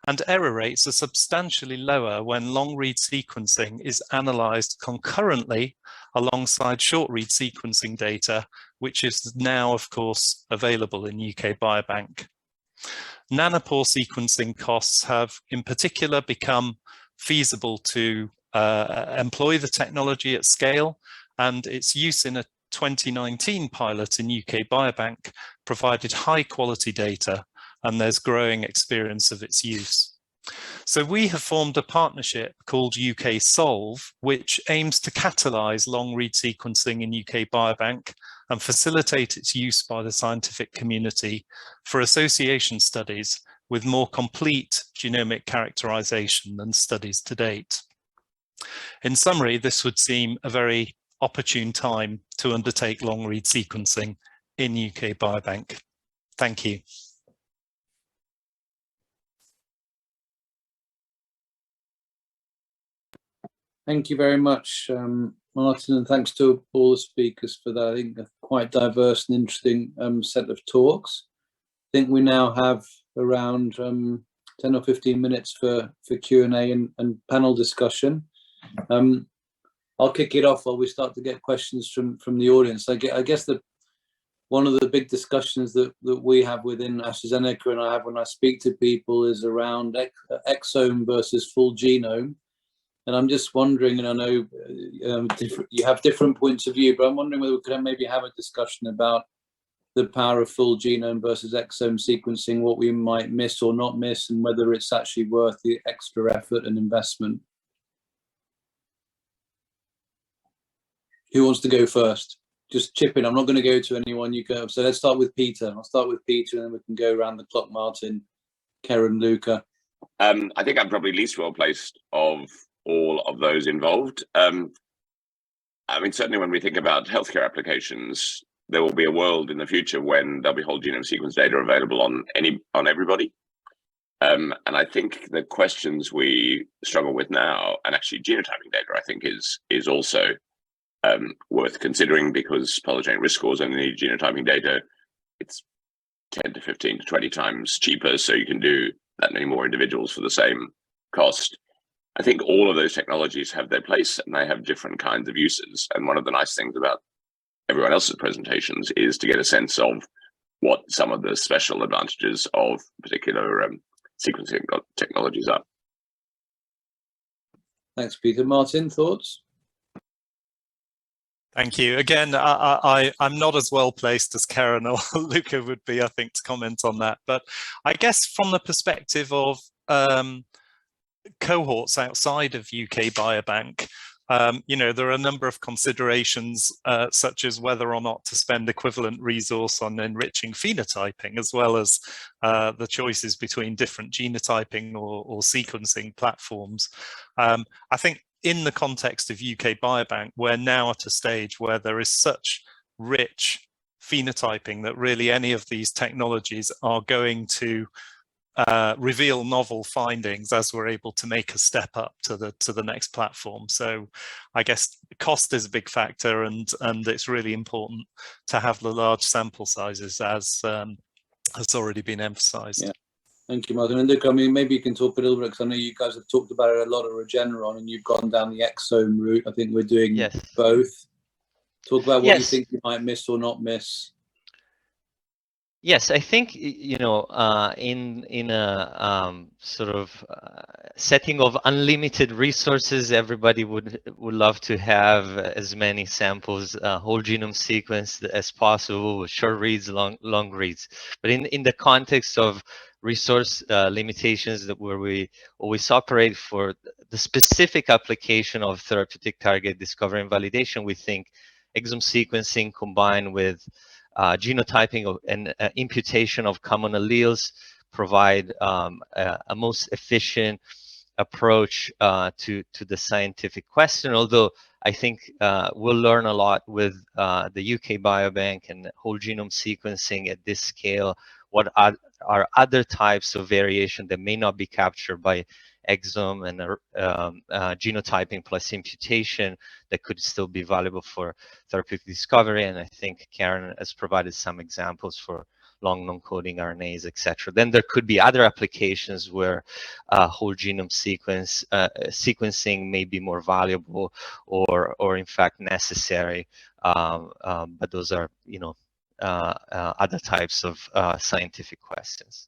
and error rates are substantially lower when long-read sequencing is analysed concurrently alongside short-read sequencing data, which is now, of course, available in UK Biobank. Nanopore sequencing costs have, in particular, become feasible to employ the technology at scale, and its use in a 2019 pilot in UK Biobank provided high-quality data, and there's growing experience of its use. So we have formed a partnership called UK Solve, which aims to catalyse long-read sequencing in UK Biobank and facilitate its use by the scientific community for association studies with more complete genomic characterisation than studies to date. In summary, this would seem a very opportune time to undertake long-read sequencing in UK Biobank. Thank you. Thank you very much, Martin, and thanks to all the speakers for that. I think a quite diverse and interesting set of talks. I think we now have around 10 or 15 minutes for Q&A and panel discussion. I'll kick it off while we start to get questions from the audience. I guess that one of the big discussions that we have within Astrazeneca and I have when I speak to people is around exome versus full genome. And I'm just wondering, and I know you have different points of view, but I'm wondering whether we could maybe have a discussion about the power of full genome versus exome sequencing, what we might miss or not miss, and whether it's actually worth the extra effort and investment. Who wants to go first? Just chip in. I'm not going to go to anyone. You go. So let's start with Peter. I'll start with Peter, and then we can go around the clock. Martin, Keren, Luca. I think I'm probably least well placed of all of those involved. I mean, certainly when we think about healthcare applications, there will be a world in the future when there'll be whole genome sequence data available on everybody. And I think the questions we struggle with now, and actually genotyping data, I think is also worth considering, because polygenic risk scores only need genotyping data. It's 10 to 15 to 20 times cheaper, so you can do that many more individuals for the same cost. I think all of those technologies have their place, and they have different kinds of uses. And one of the nice things about everyone else's presentations is to get a sense of what some of the special advantages of particular sequencing technologies are. Thanks, Peter. Martin, thoughts? Thank you. Again, I'm not as well placed as Keren or Luca would be, I think, to comment on that. But I guess from the perspective of cohorts outside of UK Biobank, there are a number of considerations, such as whether or not to spend equivalent resource on enriching phenotyping, as well as the choices between different genotyping or sequencing platforms. I think in the context of UK Biobank, we're now at a stage where there is such rich phenotyping that really any of these technologies are going to reveal novel findings as we're able to make a step up to the next platform. So I guess cost is a big factor, and it's really important to have the large sample sizes, as has already been emphasized. Yeah. Thank you, Martin. And Luca, I mean, maybe you can talk a little bit, because I know you guys have talked about it a lot at Regeneron, and you've gone down the exome route. I think we're doing both. Talk about what you think you might miss or not miss. Yes, I think, in a sort of setting of unlimited resources, everybody would love to have as many samples, whole genome sequence as possible, with short reads, long reads. But in the context of resource limitations where we always operate for the specific application of therapeutic target discovery and validation, we think exome sequencing combined with genotyping and imputation of common alleles provide a most efficient approach to the scientific question. Although I think we'll learn a lot with the UK Biobank and whole genome sequencing at this scale, what are other types of variation that may not be captured by exome and genotyping plus imputation that could still be valuable for therapeutic discovery. And I think Keren has provided some examples for long non-coding RNAs, etc. Then there could be other applications where whole genome sequencing may be more valuable or in fact necessary. But those are, other types of scientific questions.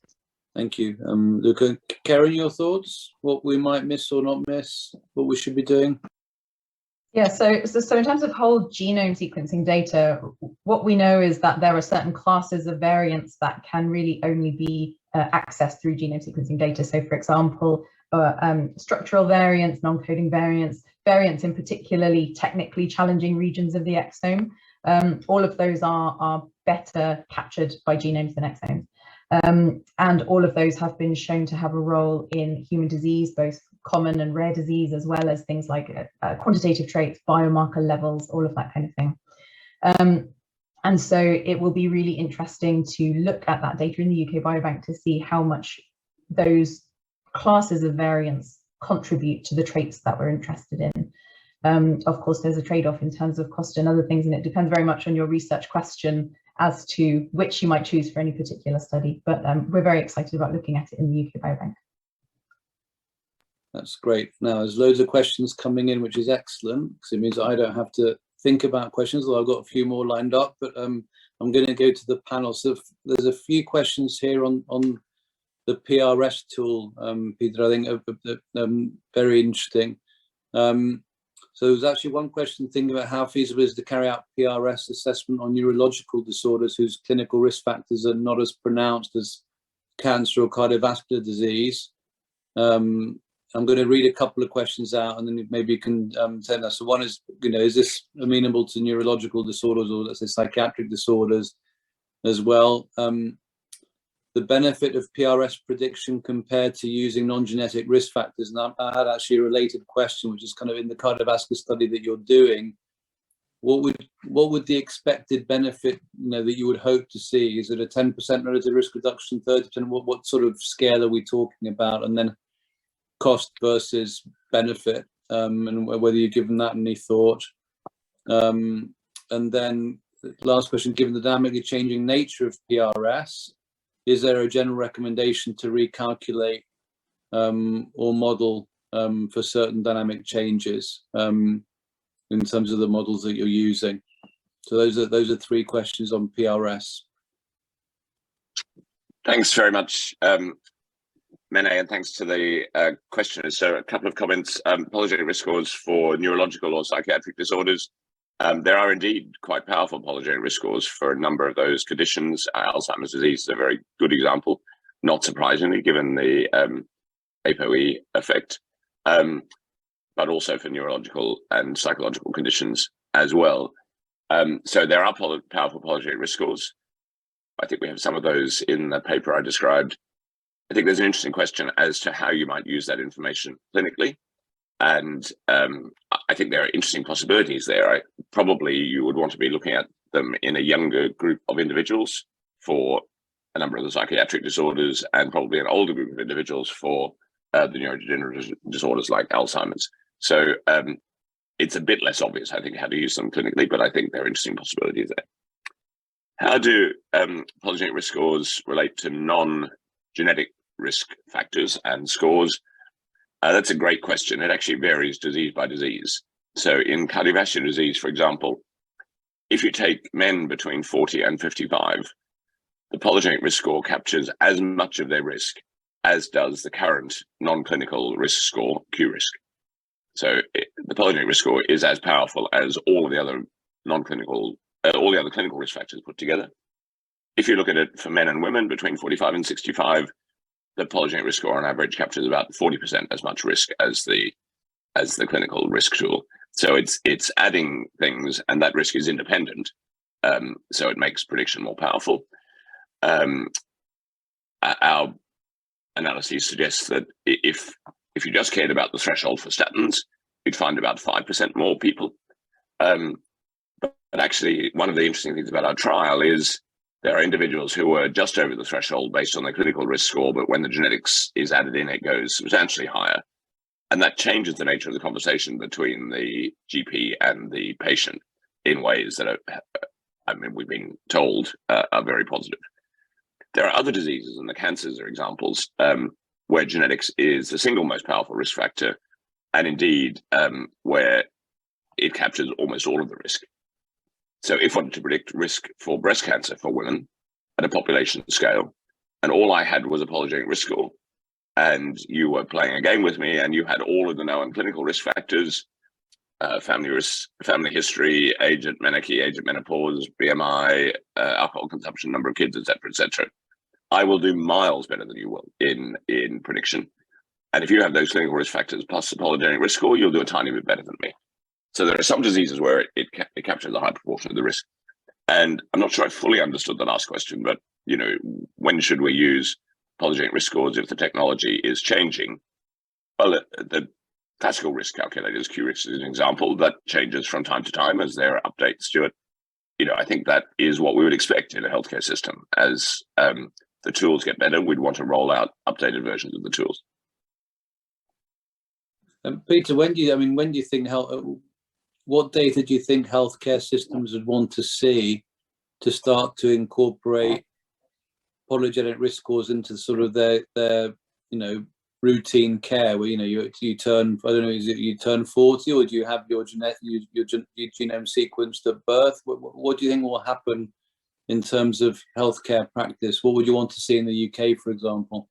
Thank you. Luca, Keren, your thoughts? What we might miss or not miss? What we should be doing? Yeah, so in terms of whole genome sequencing data, what we know is that there are certain classes of variants that can really only be accessed through genome sequencing data. So, for example, structural variants, non-coding variants, variants in particularly technically challenging regions of the exome. All of those are better captured by genomes than exomes. And all of those have been shown to have a role in human disease, both common and rare disease, as well as things like quantitative traits, biomarker levels, all of that kind of thing. And so it will be really interesting to look at that data in the UK Biobank to see how much those classes of variants contribute to the traits that we're interested in. Of course, there's a trade-off in terms of cost and other things, and it depends very much on your research question as to which you might choose for any particular study. But we're very excited about looking at it in the UK Biobank. That's great. Now, there's loads of questions coming in, which is excellent, because it means I don't have to think about questions, although I've got a few more lined up. But I'm going to go to the panel. So there's a few questions here on the PRS tool, Peter, I think very interesting. So there's actually one question thinking about how feasible it is to carry out PRS assessment on neurological disorders whose clinical risk factors are not as pronounced as cancer or cardiovascular disease. I'm going to read a couple of questions out, and then maybe you can say that. So one is, is this amenable to neurological disorders, or let's say psychiatric disorders as well? The benefit of PRS prediction compared to using non-genetic risk factors. And I had actually a related question, which is kind of in the cardiovascular study that you're doing. what would the expected benefit, that you would hope to see? Is it a 10% relative risk reduction, 30%? What sort of scale are we talking about? And then cost versus benefit, and whether you've given that any thought. And then last question, given the dynamically changing nature of PRS, is there a general recommendation to recalculate or model for certain dynamic changes in terms of the models that you're using? So those are three questions on PRS. Thanks very much, Mene, and thanks to the questioners. So a couple of comments. Polygenic risk scores for neurological or psychiatric disorders. There are indeed quite powerful polygenic risk scores for a number of those conditions. Alzheimer's disease is a very good example, not surprisingly, given the ApoE effect, but also for neurological and psychological conditions as well. So there are powerful polygenic risk scores. I think we have some of those in the paper I described. I think there's an interesting question as to how you might use that information clinically. And I think there are interesting possibilities there. Probably you would want to be looking at them in a younger group of individuals for a number of the psychiatric disorders, and probably an older group of individuals for the neurodegenerative disorders like Alzheimer's. So it's a bit less obvious, I think, how to use them clinically, but I think there are interesting possibilities there. How do polygenic risk scores relate to non-genetic risk factors and scores? That's a great question. It actually varies disease by disease. So in cardiovascular disease, for example, if you take men between 40 and 55, the polygenic risk score captures as much of their risk as does the current non-clinical risk score, Q-risk. So the polygenic risk score is as powerful as all of the other non-clinical, all the other clinical risk factors put together. If you look at it for men and women between 45 and 65, the polygenic risk score on average captures about 40% as much risk as the clinical risk tool. So it's adding things, and that risk is independent. So it makes prediction more powerful. Our analysis suggests that if you just cared about the threshold for statins, you'd find about 5% more people. But actually, one of the interesting things about our trial is there are individuals who are just over the threshold based on their clinical risk score, but when the genetics is added in, it goes substantially higher. And that changes the nature of the conversation between the GP and the patient in ways that we've been told are very positive. There are other diseases, and the cancers are examples, where genetics is the single most powerful risk factor, and indeed where it captures almost all of the risk. So if I wanted to predict risk for breast cancer for women at a population scale, and all I had was a polygenic risk score, and you were playing a game with me, and you had all of the known clinical risk factors, family risk, family history, age at menarche, age at menopause, BMI, alcohol consumption, number of kids, etc., I will do miles better than you will in prediction. And if you have those clinical risk factors plus the polygenic risk score, you'll do a tiny bit better than me. So there are some diseases where it captures a high proportion of the risk. And I'm not sure I fully understood the last question, but when should we use polygenic risk scores if the technology is changing? Well, the classical risk calculators, Q-risk is an example, that changes from time to time as there are updates to it. I think that is what we would expect in a healthcare system. As the tools get better, we'd want to roll out updated versions of the tools. Peter, when do you think what data do you think healthcare systems would want to see to start to incorporate polygenic risk scores into sort of their routine care, where you turn, I don't know, is it you turn 40, or do you have your genome sequenced at birth? What do you think will happen in terms of healthcare practice? What would you want to see in the UK, for example?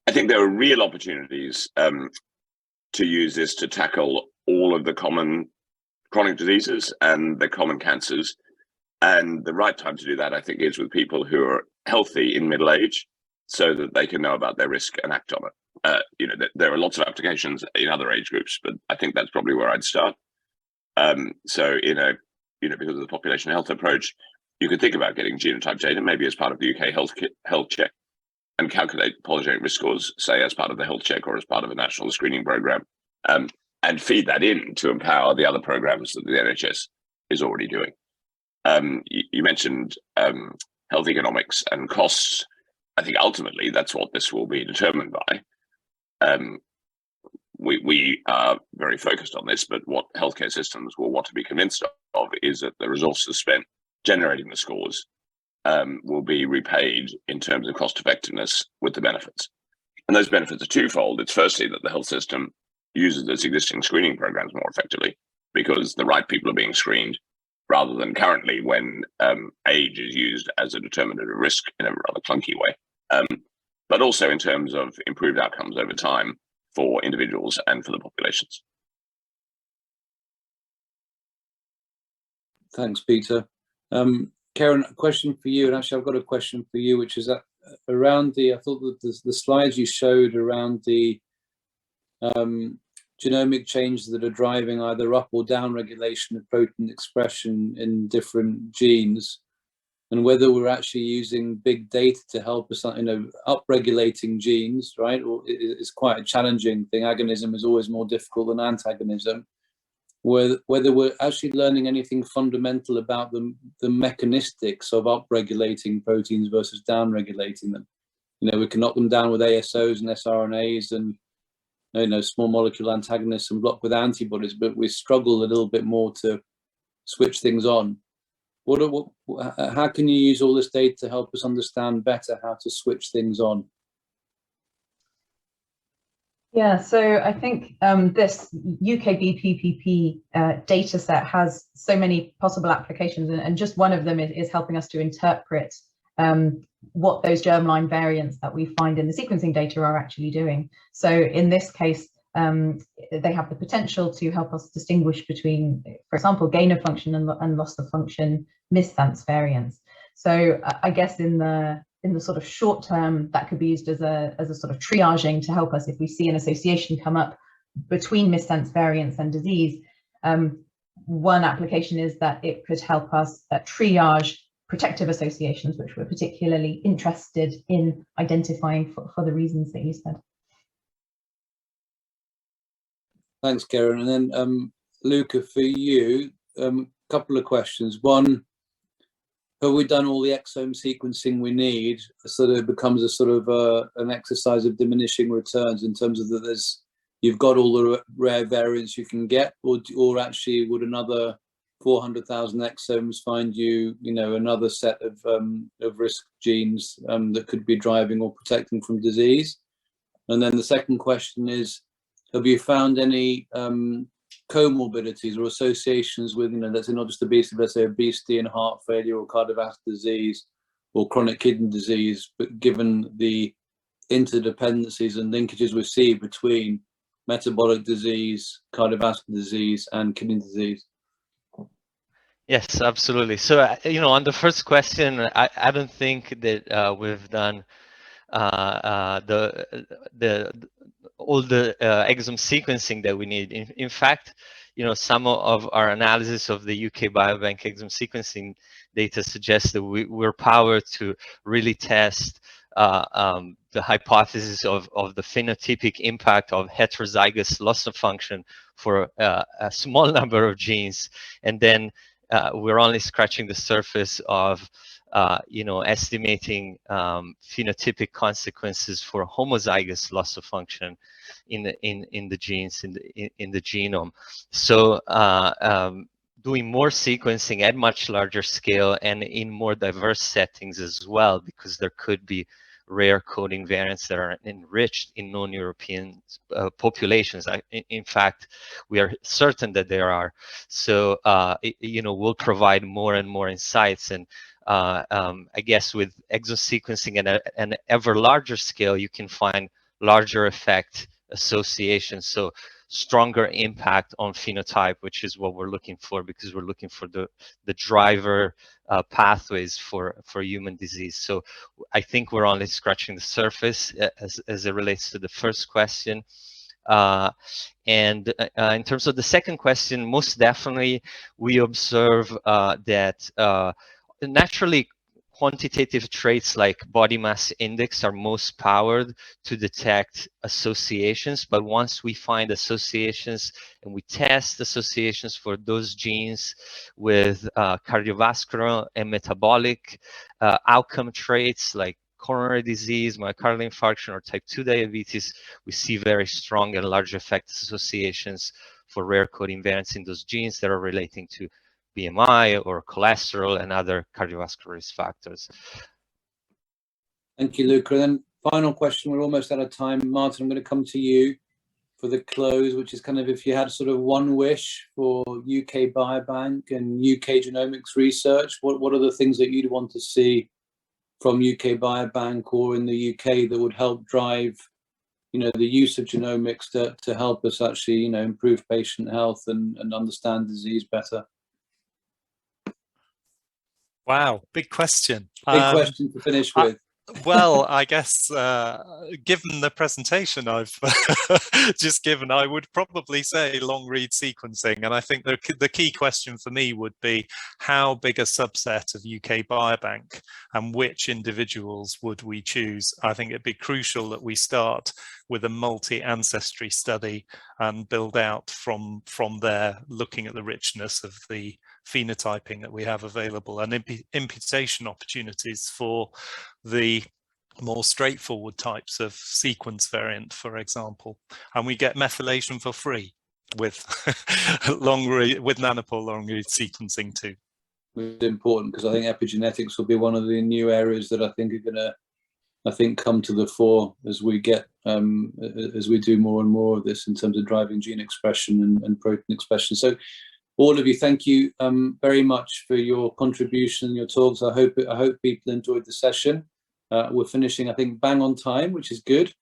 I think there are real opportunities to use this to tackle all of the common chronic diseases and the common cancers. And the right time to do that, I think, is with people who are healthy in middle age, so that they can know about their risk and act on it. There are lots of applications in other age groups, but I think that's probably where I'd start. So because of the population health approach, you could think about getting genotype data, maybe as part of the UK health check, and calculate polygenic risk scores, say as part of the health check or as part of a national screening program, and feed that in to empower the other programs that the NHS is already doing. You mentioned health economics and costs. I think ultimately that's what this will be determined by. We are very focused on this, but what healthcare systems will want to be convinced of is that the resources spent generating the scores will be repaid in terms of cost effectiveness with the benefits. And those benefits are twofold. It's firstly that the health system uses its existing screening programs more effectively because the right people are being screened, rather than currently when age is used as a determinant of risk in a rather clunky way. But also in terms of improved outcomes over time for individuals and for the populations. Thanks, Peter. Keren, a question for you, and actually I've got a question for you, which is that around I thought that the slides you showed around the genomic changes that are driving either up or down regulation of protein expression in different genes, and whether we're actually using big data to help us, up-regulating genes, right? Or it's quite a challenging thing. Agonism is always more difficult than antagonism. Whether we're actually learning anything fundamental about the mechanistics of up-regulating proteins versus down-regulating them. We can knock them down with ASOs and siRNAs and small molecule antagonists and block with antibodies, but we struggle a little bit more to switch things on. How can you use all this data to help us understand better how to switch things on? Yeah, so I think this UK BPPP data set has so many possible applications, and just one of them is helping us to interpret what those germline variants that we find in the sequencing data are actually doing. So in this case, they have the potential to help us distinguish between, for example, gain of function and loss of function missense variants. So I guess in the sort of short term, that could be used as a sort of triaging to help us if we see an association come up between missense variants and disease. One application is that it could help us triage protective associations, which we're particularly interested in identifying for the reasons that you said. Thanks, Keren. And then Luca, for you, a couple of questions. One, have we done all the exome sequencing we need so that it becomes a sort of an exercise of diminishing returns in terms of that you've got all the rare variants you can get, or actually would another 400,000 exomes find you, another set of risk genes that could be driving or protecting from disease? And then the second question is, have you found any comorbidities or associations with, let's say not just obesity, let's say obesity and heart failure or cardiovascular disease or chronic kidney disease, but given the interdependencies and linkages we see between metabolic disease, cardiovascular disease, and kidney disease? Yes, absolutely. So, on the first question, I don't think that we've done all the exome sequencing that we need. In fact, some of our analysis of the UK Biobank exome sequencing data suggests that we're powered to really test the hypothesis of the phenotypic impact of heterozygous loss of function for a small number of genes, and then we're only scratching the surface of estimating phenotypic consequences for homozygous loss of function in the genes in the genome. So doing more sequencing at much larger scale and in more diverse settings as well, because there could be rare coding variants that are enriched in non-European populations. In fact, we are certain that there are. So, we'll provide more and more insights. And I guess with exome sequencing at an ever larger scale, you can find larger effect associations. So stronger impact on phenotype, which is what we're looking for, because we're looking for the driver pathways for human disease. So I think we're only scratching the surface as it relates to the first question. And in terms of the second question, most definitely we observe that naturally quantitative traits like body mass index are most powered to detect associations. But once we find associations and we test associations for those genes with cardiovascular and metabolic outcome traits like coronary disease, myocardial infarction, or type 2 diabetes, we see very strong and large effect associations for rare coding variants in those genes that are relating to BMI or cholesterol and other cardiovascular risk factors. Thank you, Luca. And then final question, we're almost out of time. Martin, I'm going to come to you for the close, which is kind of if you had sort of one wish for UK Biobank and UK genomics research, what are the things that you'd want to see from UK Biobank or in the UK that would help drive, you know, the use of genomics to help us actually, you know, improve patient health and understand disease better? Wow, big question. Big question to finish with. Well, I guess given the presentation I've just given, I would probably say long read sequencing. And I think the key question for me would be how big a subset of UK Biobank and which individuals would we choose? I think it'd be crucial that we start with a multi-ancestry study and build out from there, looking at the richness of the phenotyping that we have available and imputation opportunities for the more straightforward types of sequence variant, for example. And we get methylation for free with with nanopore long read sequencing too. It's important because I think epigenetics will be one of the new areas that I think are going to, come to the fore as we get, as we do more and more of this in terms of driving gene expression and protein expression. So all of you, thank you very much for your contribution and your talks. I hope people enjoyed the session. We're finishing, I think, bang on time, which is good.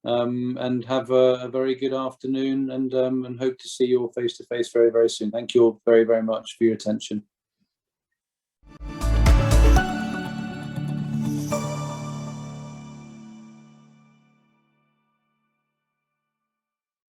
And have a very good afternoon and hope to see you all face to face very, very soon. Thank you all very, very much for your attention.